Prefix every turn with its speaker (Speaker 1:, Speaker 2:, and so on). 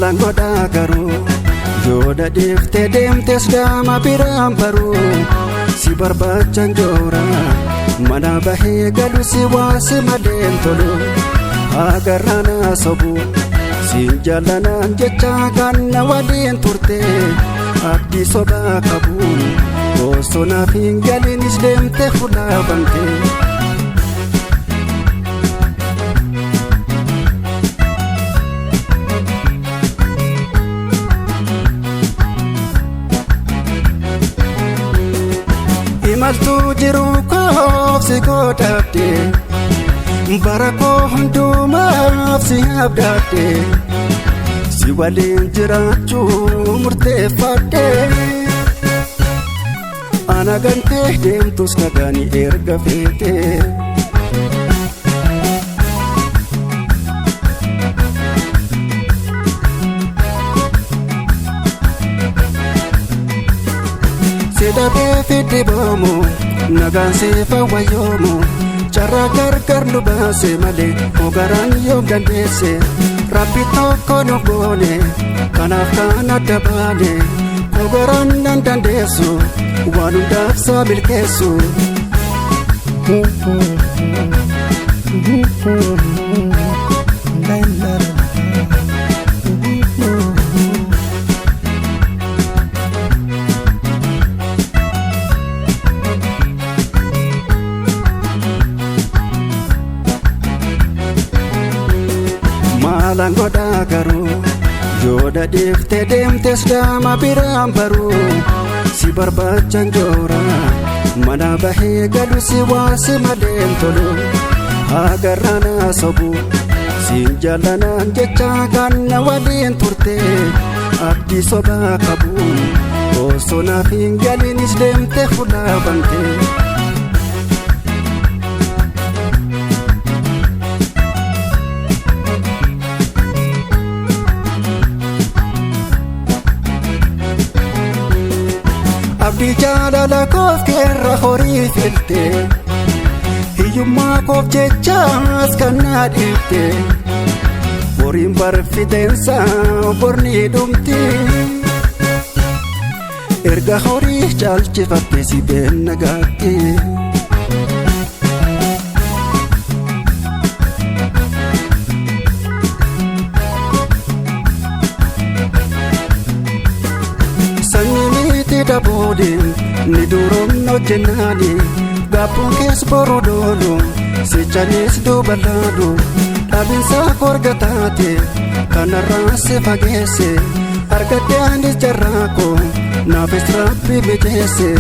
Speaker 1: Maalaan godhaa garuu yoo dadheeftee deemtes gama biraan baruu si barbaachan joora mana bahee galu si waasi malee tolu agarraan sobu siin jaallanaan jecha ganna waliin turte abdii sobaa qabu osoo naaf hin galiinis deemte fuula bante. Imaltuu jiru koof si godhadhe bara koo hundumaaf si abdadhe si waliin jiraachuu murteeffadhe ana gantee deemtus nagaanii erga feete. Sedabee fiddi boomu nagaan seefa wayyoomu carraa gargar nu baase malee ogaraan yoom dandeesse rabbi tokko nu goone kanaaf kan adda baane ogaraan nan dandeessu waan hundaaf saa milkeessu. Maalaan godhaa garuu yoo dadheeftee deemtes gama biraan baruu si barbaachan joora mana bahee galu si waasi malee tolu agarraan sobu siin jaallanaan jecha ganna waliin turte abdii sobaa qabu osoo naaf hin galiinis deemte fuula bante. Abdii jaalala koof keerra horii filte hiyyummaa koof jechaas kan na dhiifte horiin barfiteensa borni dhumti erga horii caalchifatte si beenna gaatti. Daboodin ni duroomno jennaani gaabbuun kees boruu doolu sichanis duubalaadhu dhaabinsa korga taate kanarraa si fageesse argadde anis jarraako naafis rabbi mijeesse.